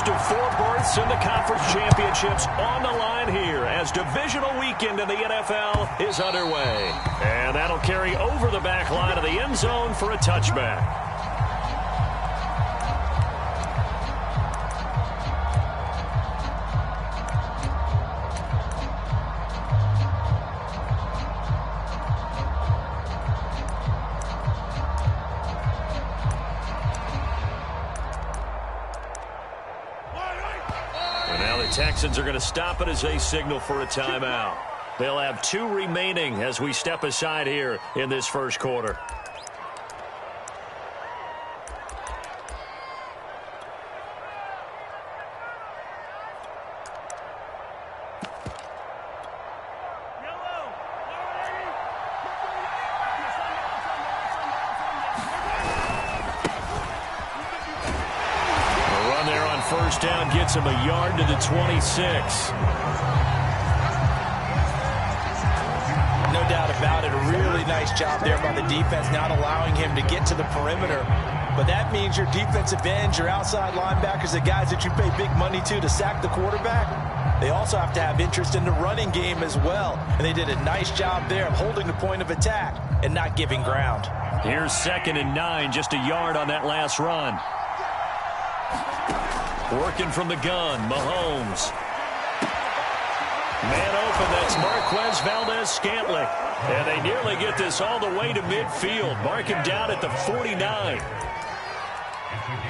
first of 4 berths in the conference championships on the line here as divisional weekend in the NFL is underway. And that'll carry over the back line of the end zone for a touchback. Texans are going to stop it as they signal for a timeout. They'll have 2 remaining as we step aside here in this first quarter. First down gets him a yard to the 26. No doubt about it. A really nice job there by the defense, not allowing him to get to the perimeter. But that means your defensive ends, your outside linebackers, the guys that you pay big money to sack the quarterback, they also have to have interest in the running game as well. And they did a nice job there of holding the point of attack and not giving ground. Here's 2nd and 9, just a yard on that last run. Working from the gun, Mahomes. Man open, that's Marquez Valdez-Scantling. And they nearly get this all the way to midfield. Mark him down at the 49.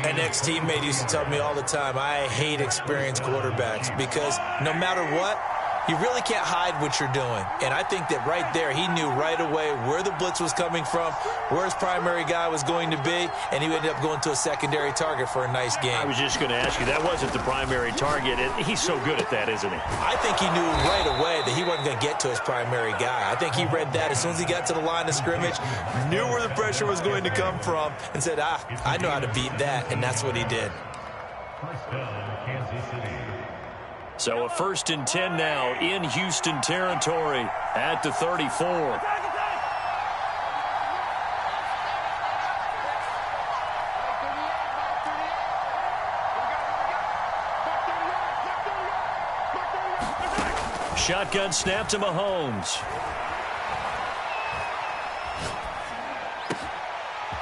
An ex-teammate used to tell me all the time, I hate experienced quarterbacks because no matter what, you really can't hide what you're doing. And I think that right there, he knew right away where the blitz was coming from, where his primary guy was going to be, and he ended up going to a secondary target for a nice game. I was just going to ask you, that wasn't the primary target. He's so good at that, isn't he? I think he knew right away that he wasn't going to get to his primary guy. I think he read that as soon as he got to the line of scrimmage, knew where the pressure was going to come from, and said, I know how to beat that, and that's what he did. So a 1st and 10 now in Houston territory at the 34. Shotgun snap to Mahomes.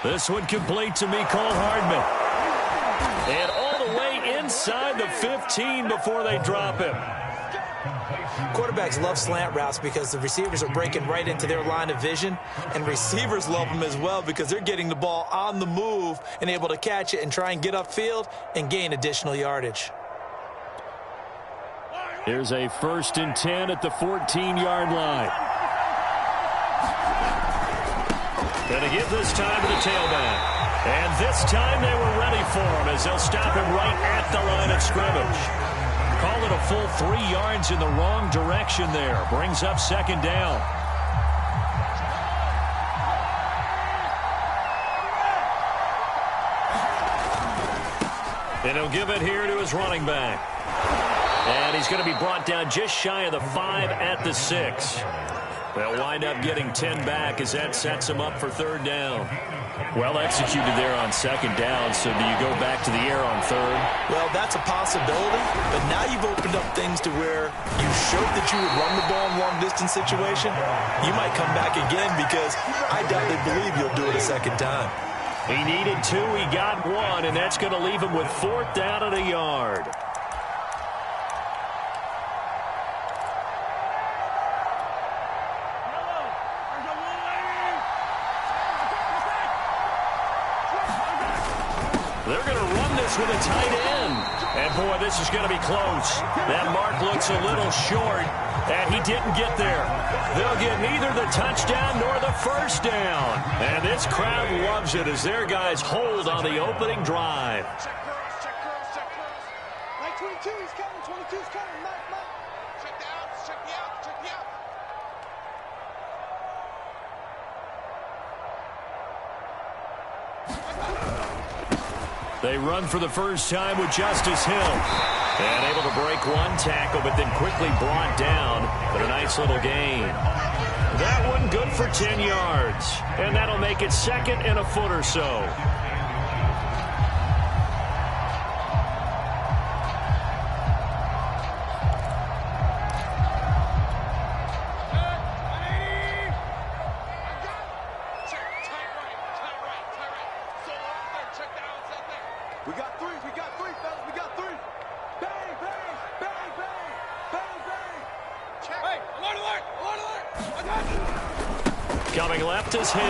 This one complete to Mecole Hardman. And all the way inside the 15 before they drop him. Quarterbacks love slant routes because the receivers are breaking right into their line of vision, and receivers love them as well because they're getting the ball on the move and able to catch it and try and get upfield and gain additional yardage. Here's a 1st and 10 at the 14-yard line. Going to give this time to the tailback. And this time they were ready for him as they'll stop him right at the line of scrimmage. Call it a full 3 yards in the wrong direction there. Brings up 2nd down. And he'll give it here to his running back. And he's going to be brought down just shy of the 5 at the 6. They'll wind up getting 10 back as that sets him up for 3rd down. Well executed there on 2nd down, so do you go back to the air on 3rd? Well, that's a possibility, but now you've opened up things to where you showed that you would run the ball in long-distance situation. You might come back again because I doubt they believe you'll do it a 2nd time. He needed 2, he got 1, and that's going to leave him with 4th down and a yard. They're going to run this with a tight end. And, boy, this is going to be close. That mark looks a little short, and he didn't get there. They'll get neither the touchdown nor the 1st down. And this crowd loves it as their guys hold on the opening drive. Check cross, check cross, check cross. Like 22, he's coming, 22's coming. Mike. Check the outs, check the outs, check the outs. They run for the first time with Justice Hill. And able to break 1 tackle, but then quickly brought down. But a nice little gain. That one good for 10 yards. And that'll make it 2nd and a foot or so. Coming left is Hill.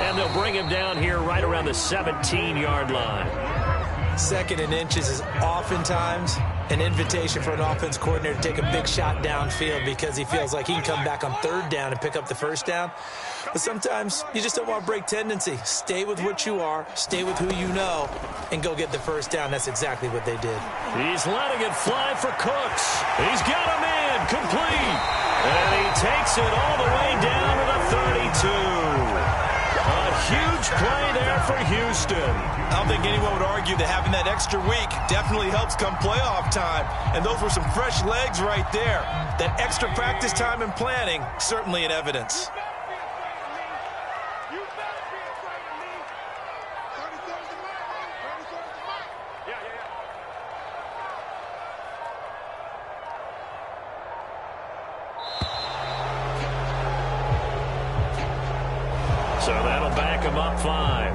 And they'll bring him down here right around the 17-yard line. 2nd and inches is oftentimes an invitation for an offense coordinator to take a big shot downfield because he feels like he can come back on 3rd down and pick up the 1st down. But sometimes you just don't want to break tendency. Stay with what you are, stay with who you know, and go get the 1st down. That's exactly what they did. He's letting it fly for Cooks. He's got him in, complete. And he takes it all the way down to the 32. A huge play there for Houston. I don't think anyone would argue that having that extra week definitely helps come playoff time. And those were some fresh legs right there. That extra practice time and planning, certainly in evidence. So that'll back him up 5.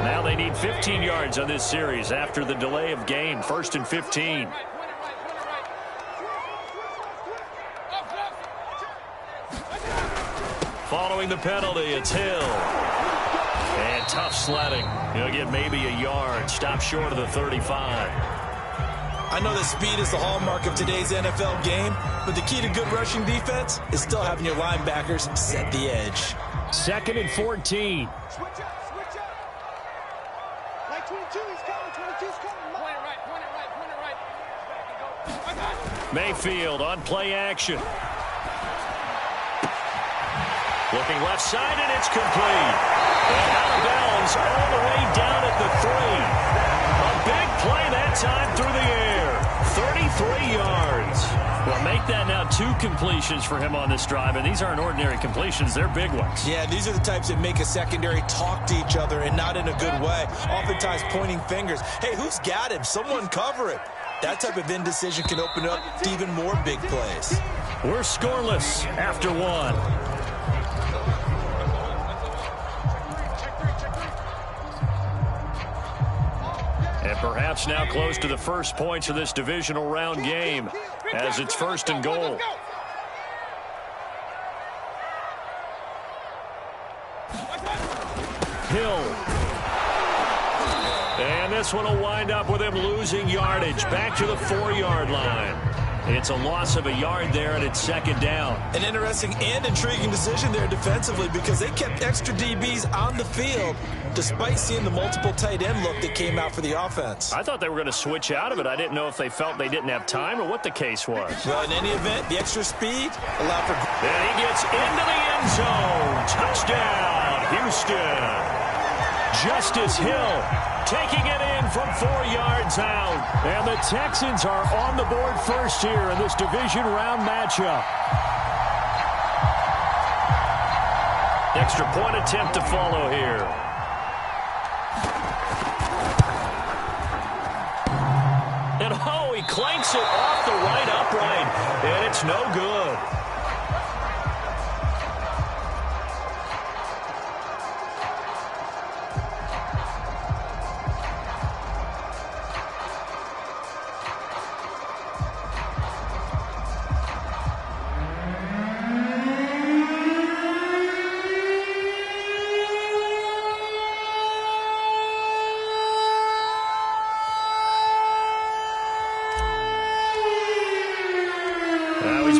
Now they need 15 yards on this series after the delay of game. 1st and 15. Following the penalty, it's Hill. And tough sledding. He'll get maybe a yard. Stop short of the 35. I know that speed is the hallmark of today's NFL game, but the key to good rushing defense is still having your linebackers set the edge. 2nd and 14. Switch up. Like 22, he's coming. 22's coming. Point it right. Mayfield on play action. Looking left side, and it's complete. And out of bounds all the way down at the 3. A big play that time through the air. 33 yards. Well, make that now 2 completions for him on this drive, and these aren't ordinary completions. They're big ones. Yeah, these are the types that make a secondary talk to each other and not in a good way. Oftentimes pointing fingers. Hey, who's got him? Someone cover it. That type of indecision can open up to even more big plays. We're scoreless after 1. And perhaps now close to the first points of this divisional round game as it's 1st and goal. Hill. And this one will wind up with him losing yardage back to the 4-yard line. It's a loss of a yard there, and it's 2nd down. An interesting and intriguing decision there defensively because they kept extra DBs on the field despite seeing the multiple tight end look that came out for the offense. I thought they were going to switch out of it. I didn't know if they felt they didn't have time or what the case was. Well, in any event, the extra speed allowed for... And he gets into the end zone. Touchdown, Houston. Justice Hill taking it in from 4 yards out. And the Texans are on the board first here in this division round matchup. Extra point attempt to follow here. And oh, he clanks it off the right upright. And it's no good.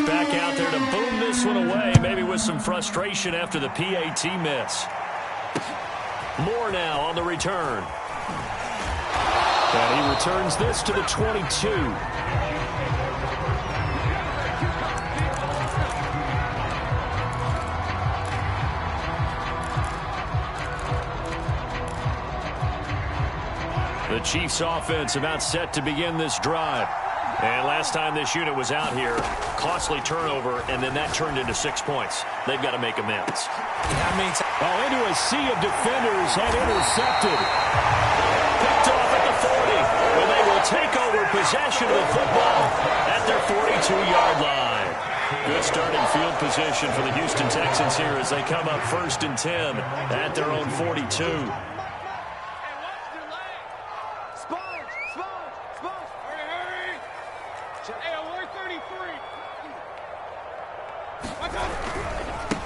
Back out there to boom this one away, maybe with some frustration after the PAT miss. Moore now on the return. And he returns this to the 22. The Chiefs offense about set to begin this drive. And last time this unit was out here, costly turnover, and then that turned into 6 points. They've got to make amends. Into a sea of defenders and intercepted. Picked off at the 40, and they will take over possession of the football at their 42-yard line. Good starting field position for the Houston Texans here as they come up 1st and 10 at their own 42.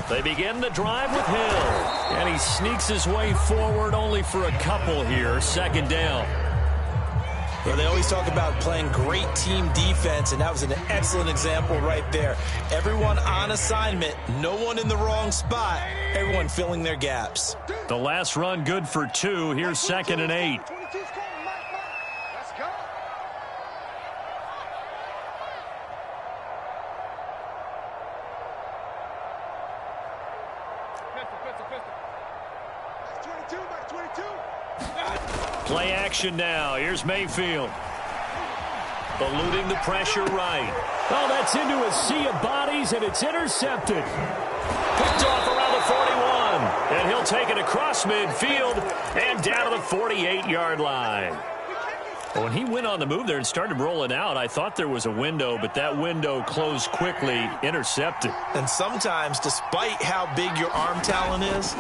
They begin the drive with Hill. And he sneaks his way forward only for a couple here. Second down. Yeah, they always talk about playing great team defense, and that was an excellent example right there. Everyone on assignment, no one in the wrong spot, everyone filling their gaps. The last run good for 2. Here's 2nd and 8. Let's go. Pistol. 22. Play action now. Here's Mayfield. Eluding the pressure right. Oh, that's into a sea of bodies, and it's intercepted. Picked off around the 41. And he'll take it across midfield and down to the 48-yard line. When he went on the move there and started rolling out, I thought there was a window, but that window closed quickly, intercepted. And sometimes, despite how big your arm talent is,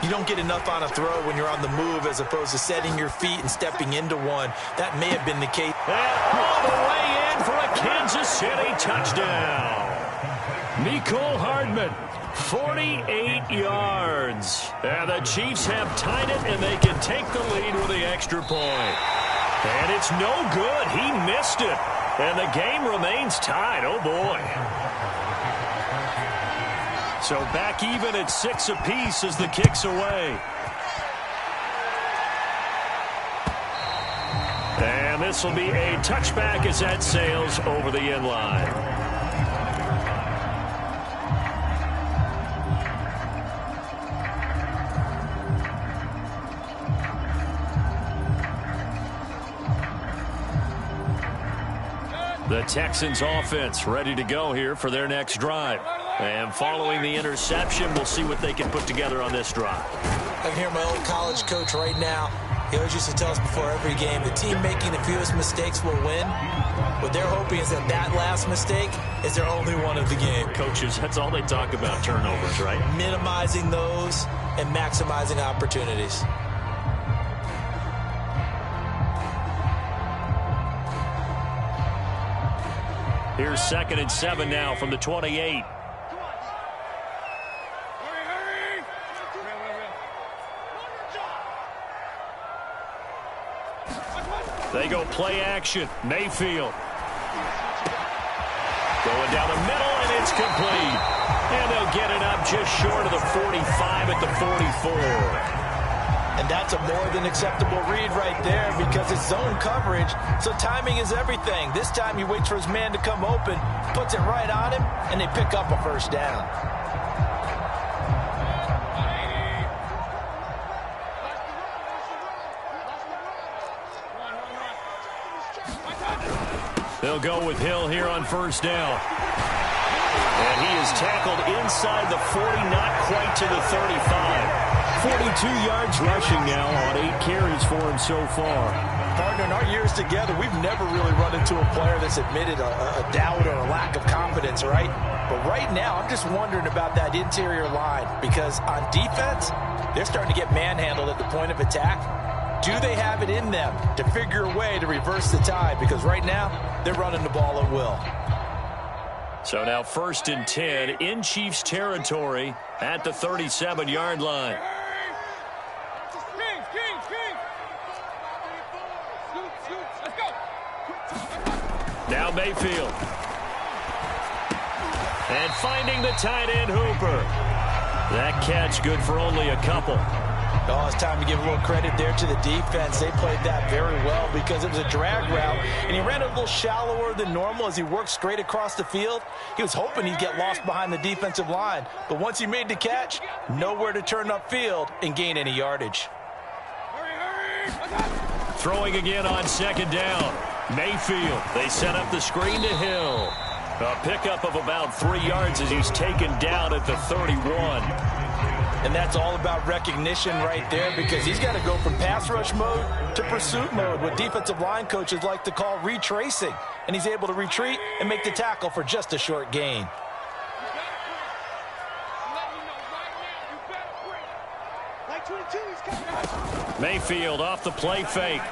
you don't get enough on a throw when you're on the move as opposed to setting your feet and stepping into one. That may have been the case. And all the way in for a Kansas City touchdown. Mecole Hardman. 48 yards. And the Chiefs have tied it, and they can take the lead with the extra point. And it's no good. He missed it. And the game remains tied. Oh, boy. So back even at 6 apiece as the kick's away. And this will be a touchback as that sails over the end line. The Texans offense ready to go here for their next drive. And following the interception, we'll see what they can put together on this drive. I can hear my old college coach right now. He always used to tell us before every game, the team making the fewest mistakes will win. What they're hoping is that that last mistake is their only one of the game. Coaches, that's all they talk about, turnovers, right? Minimizing those and maximizing opportunities. Here's 2nd and 7 now from the 28. They go play action. Mayfield. Going down the middle, and it's complete. And they'll get it up just short of the 45 at the 44. And that's a more than acceptable read right there because it's zone coverage, so timing is everything. This time he waits for his man to come open, puts it right on him, and they pick up a first down. They'll go with Hill here on first down. And he is tackled inside the 40, not quite to the 35. 42 yards rushing now on 8 carries for him so far. Partner, in our years together, we've never really run into a player that's admitted a doubt or a lack of confidence, right? But right now, I'm just wondering about that interior line because on defense, they're starting to get manhandled at the point of attack. Do they have it in them to figure a way to reverse the tide? Because right now, they're running the ball at will. So now 1st and 10 in Chiefs territory at the 37-yard line. Now Mayfield. And finding the tight end Hooper. That catch good for only a couple. Oh, it's time to give a little credit there to the defense. They played that very well because it was a drag route, and he ran a little shallower than normal as he worked straight across the field. He was hoping he'd get lost behind the defensive line, but once he made the catch, nowhere to turn upfield and gain any yardage. Throwing again on 2nd down. Mayfield. They set up the screen to Hill. A pickup of about 3 yards as he's taken down at the 31. And that's all about recognition right there because he's got to go from pass rush mode to pursuit mode, what defensive line coaches like to call retracing. And he's able to retreat and make the tackle for just a short gain. Mayfield off the play fake.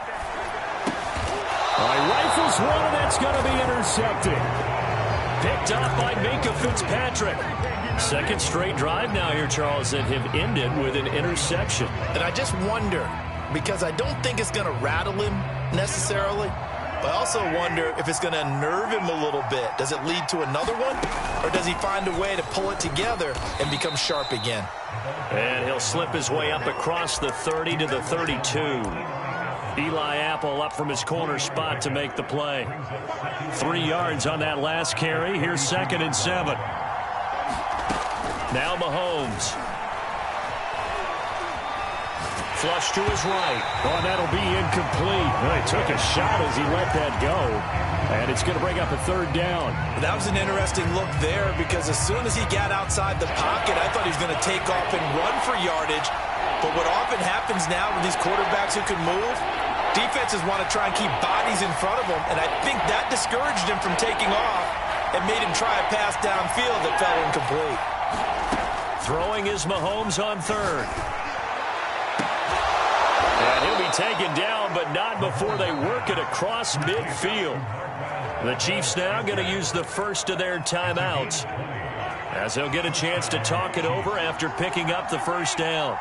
Rifles one, and that's going to be intercepted. Picked up by Minka Fitzpatrick. Second straight drive now here, Charles, that have ended with an interception. And I just wonder, because I don't think it's going to rattle him necessarily, but I also wonder if it's going to unnerve him a little bit. Does it lead to another one, or does he find a way to pull it together and become sharp again? And he'll slip his way up across the 30 to the 32. Eli Apple up from his corner spot to make the play. 3 yards on that last carry. Here's 2nd and 7. Now Mahomes. Flush to his right. Oh, and that'll be incomplete. Well, he took a shot as he let that go. And it's going to bring up a 3rd down. That was an interesting look there because as soon as he got outside the pocket, I thought he was going to take off and run for yardage. But what often happens now with these quarterbacks who can move, defenses want to try and keep bodies in front of them. And I think that discouraged him from taking off and made him try a pass downfield that fell incomplete. Throwing is Mahomes on 3rd. And he'll be taken down, but not before they work it across midfield. The Chiefs now going to use the first of their timeouts as they'll get a chance to talk it over after picking up the first down.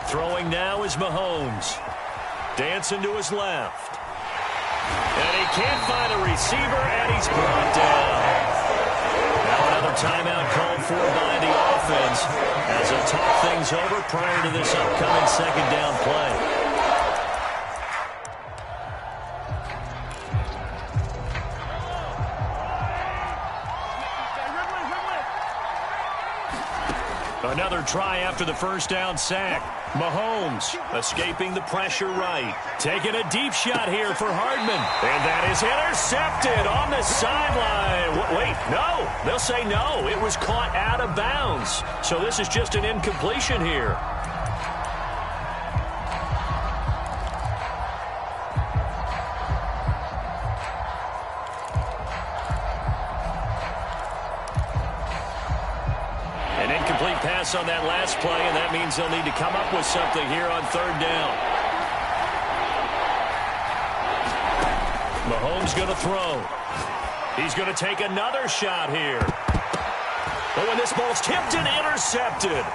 Throwing now is Mahomes. Dancing to his left. And he can't find a receiver, and he's brought down. Now another timeout called for by the offense as they'll talk things over prior to this upcoming 2nd down play. Another try after the first down sack. Mahomes escaping the pressure right. Taking a deep shot here for Hardman. And that is intercepted on the sideline. Wait, no. They'll say no. It was caught out of bounds. So this is just an incompletion here. On that last play, and that means they'll need to come up with something here on 3rd down. Mahomes going to throw. He's going to take another shot here. Oh, and this ball's tipped and intercepted.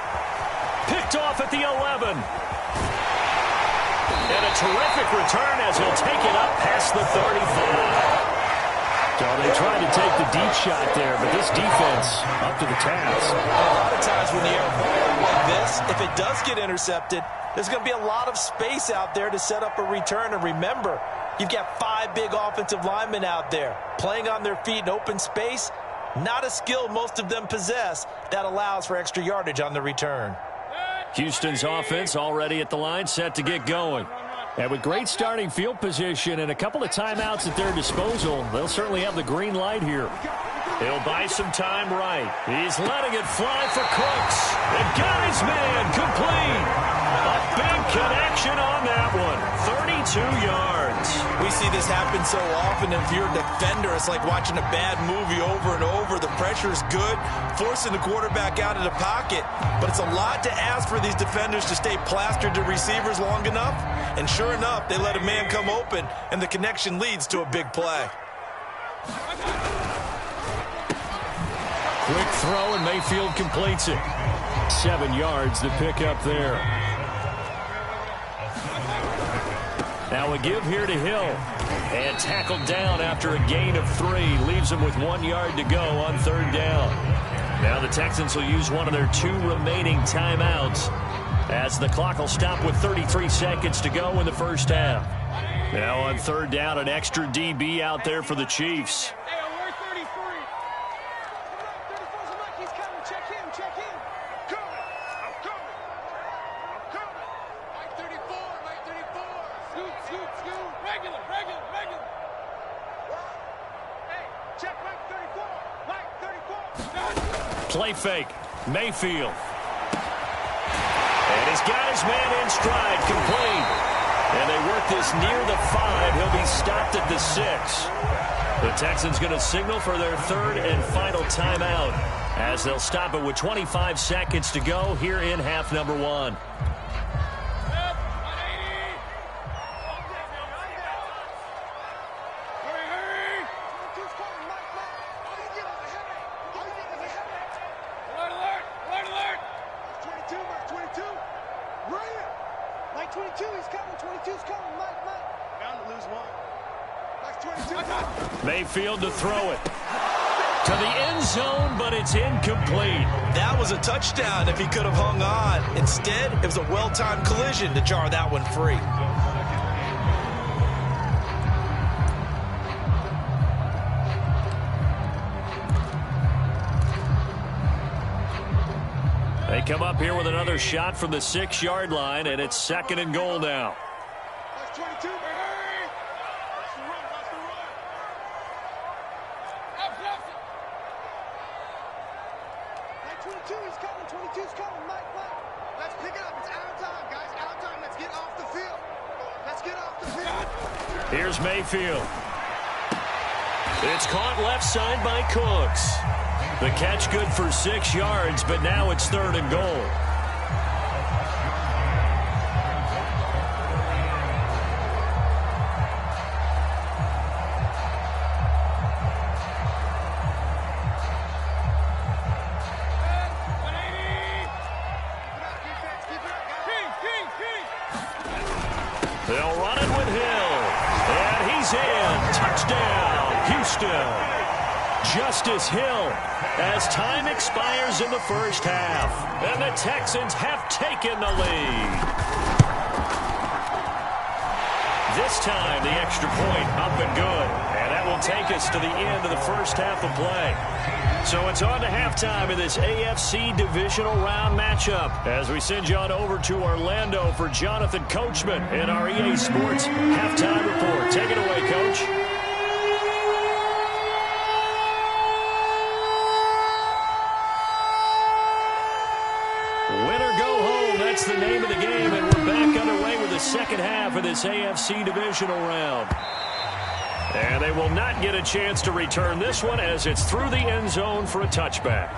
Picked off at the 11. And a terrific return as he'll take it up past the 35. So they tried to take the deep shot there, but this defense up to the task. A lot of times when the air ball like this, if it does get intercepted, there's going to be a lot of space out there to set up a return. And remember, you've got 5 big offensive linemen out there playing on their feet in open space. Not a skill most of them possess that allows for extra yardage on the return. Houston's offense already at the line, set to get going. And with great starting field position and a couple of timeouts at their disposal, they'll certainly have the green light here. He'll buy some time right. He's letting it fly for Cooks. And got his man complete. A big connection on that one. 32 yards. We see this happen so often. If you're a defender, it's like watching a bad movie over and over. The pressure is good, forcing the quarterback out of the pocket. But it's a lot to ask for these defenders to stay plastered to receivers long enough. And sure enough, they let a man come open, and the connection leads to a big play. Quick throw, and Mayfield completes it. 7 yards to pick up there. Now a give here to Hill. And tackled down after a gain of 3. Leaves him with 1 yard to go on 3rd down. Now the Texans will use one of their 2 remaining timeouts as the clock will stop with 33 seconds to go in the first half. Now on 3rd down, an extra DB out there for the Chiefs. Play fake. Mayfield. And he's got his man in stride, complete. And they work this near the 5. He'll be stopped at the 6. The Texans going to signal for their 3rd and final timeout as they'll stop it with 25 seconds to go here in half number one. Mayfield to throw it to the end zone, but it's incomplete. That was a touchdown if he could have hung on. Instead, it was a well-timed collision to jar that one free. They come up here with another shot from the 6-yard line, and it's 2nd and goal now. That's 22. Here's Mayfield. It's caught left side by Cooks. The catch good for 6 yards, but now it's 3rd and goal. They'll run it with Hill. And he's in. Touchdown, Houston. Justice Hill as time expires in the first half. And the Texans have taken the lead. This time, the extra point up and good. And that will take us to the end of the first half of play. So it's on to halftime in this AFC divisional round matchup as we send you on over to Orlando for Jonathan Coachman in our EA Sports halftime report. Take it away, Coach. Win or go home, that's the name of the game, and we're back underway with the second half of this AFC divisional round. And they will not get a chance to return this one as it's through the end zone for a touchback.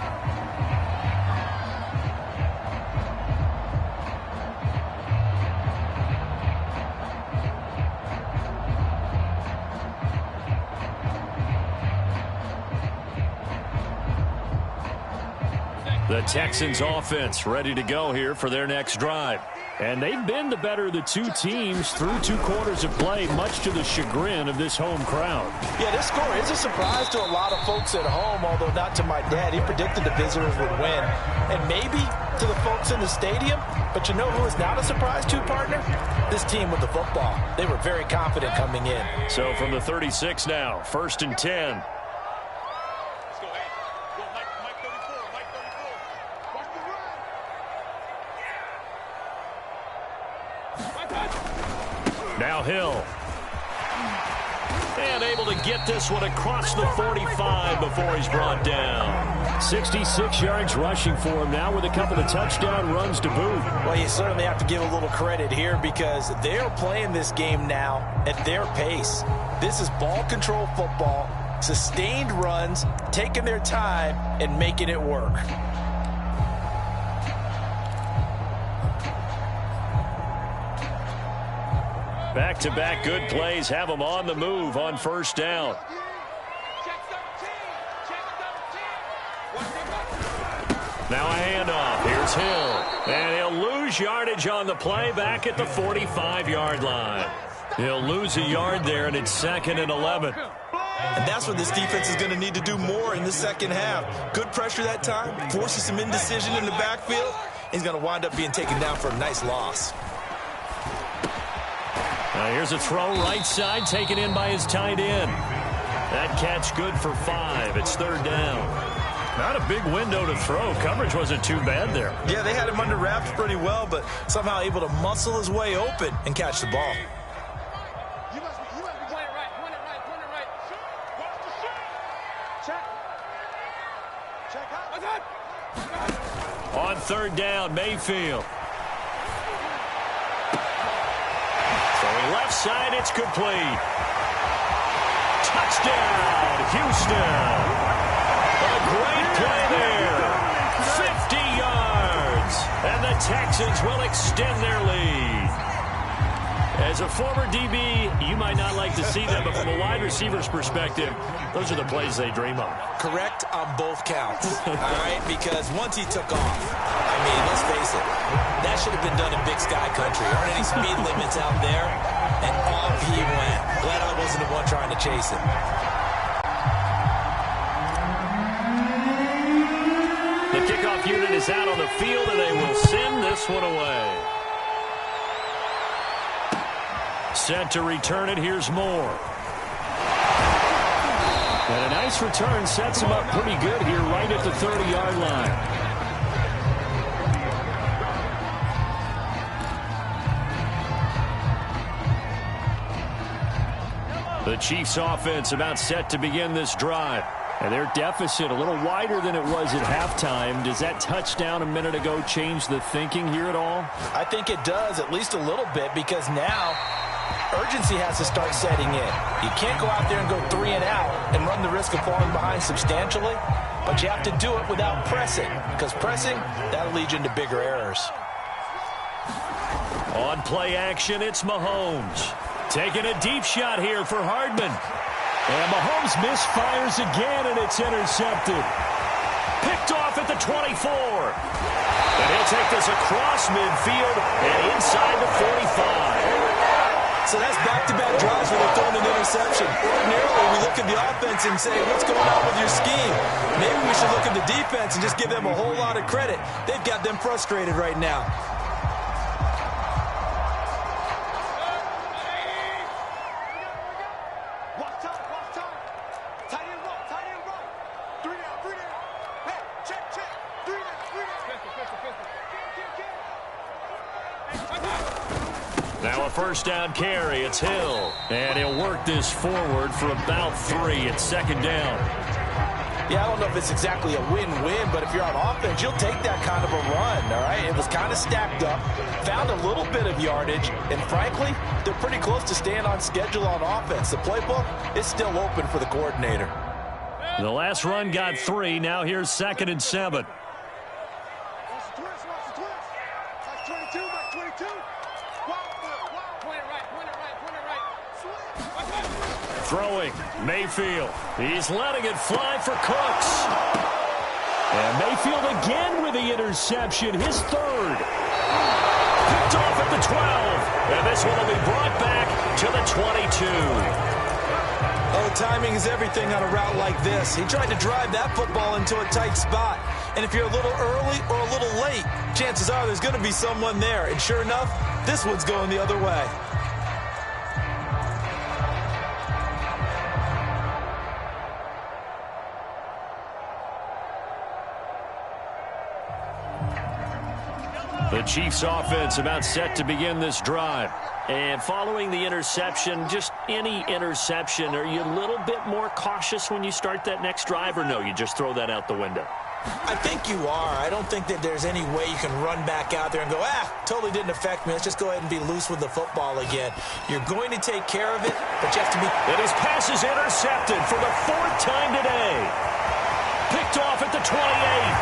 The Texans offense ready to go here for their next drive. And they've been the better of the two teams through 2 quarters of play, much to the chagrin of this home crowd. Yeah, this score is a surprise to a lot of folks at home, although not to my dad. He predicted the visitors would win. And maybe to the folks in the stadium. But you know who is not a surprise to, partner? This team with the football. They were very confident coming in. So from the 36 now, 1st and 10. Now Hill. And able to get this one across the 45 before he's brought down. 66 yards rushing for him now with a couple of touchdown runs to boot. Well, you certainly have to give a little credit here because they're playing this game now at their pace. This is ball control football, sustained runs, taking their time and making it work. Back-to-back good plays have them on the move on 1st down. Now a handoff. Here's Hill. And he'll lose yardage on the play back at the 45-yard line. He'll lose a yard there, and it's 2nd and 11. And that's what this defense is going to need to do more in the second half. Good pressure that time, forces some indecision in the backfield. He's going to wind up being taken down for a nice loss. Now here's a throw right side taken in by his tight end. That catch good for 5. It's 3rd down. Not a big window to throw. Coverage wasn't too bad there. Yeah, they had him under wraps pretty well, but somehow able to muscle his way open and catch the ball. You must be point it right. Check. On 3rd down, Mayfield. Left side, it's complete. Touchdown, Houston. A great play there Texans will extend their lead. As a former DB, you might not like to see them, but from a wide receiver's perspective, those are the plays they dream of. Correct on both counts, all right? Because once he took off, I mean, let's face it, that should have been done in Big Sky country. Aren't any speed limits out there? And off he went. Glad I wasn't the one trying to chase him. The kickoff unit is out on the field, and they will send this one away. Set to return it. Here's Moore. And a nice return sets him up pretty good here right at the 30-yard line. The Chiefs offense about set to begin this drive. And their deficit a little wider than it was at halftime. Does that touchdown a minute ago change the thinking here at all? I think it does, at least a little bit, because now urgency has to start setting in. You can't go out there and go 3 and out and run the risk of falling behind substantially, but you have to do it without pressing, because pressing, that'll lead you into bigger errors. On play action, it's Mahomes. Taking a deep shot here for Hardman. And Mahomes misfires again, and it's intercepted. Picked off at the 24. And he'll take this across midfield and inside the 45. So that's back-to-back drives where they're throwing an interception. Ordinarily, we look at the offense and say, what's going on with your scheme? Maybe we should look at the defense and just give them a whole lot of credit. They've got them frustrated right now. Now a first down carry. It's Hill. And he'll work this forward for about 3. It's second down. Yeah, I don't know if it's exactly a win-win, but if you're on offense, you'll take that kind of a run, all right? It was kind of stacked up, found a little bit of yardage, and frankly, they're pretty close to staying on schedule on offense. The playbook is still open for the coordinator. The last run got 3. Now here's 2nd and 7. Throwing, Mayfield. He's letting it fly for Cooks. And Mayfield again with the interception, his 3rd. Picked off at the 12. And this one will be brought back to the 22. Oh, timing is everything on a route like this. He tried to drive that football into a tight spot. And if you're a little early or a little late, chances are there's going to be someone there. And sure enough, this one's going the other way. The Chiefs offense about set to begin this drive. And following the interception, just any interception, are you a little bit more cautious when you start that next drive, or no, you just throw that out the window? I think you are. I don't think that there's any way you can run back out there and go, totally didn't affect me. Let's just go ahead and be loose with the football again. You're going to take care of it, but you have to be... And his pass is intercepted for the 4th time today. Picked off at the 28.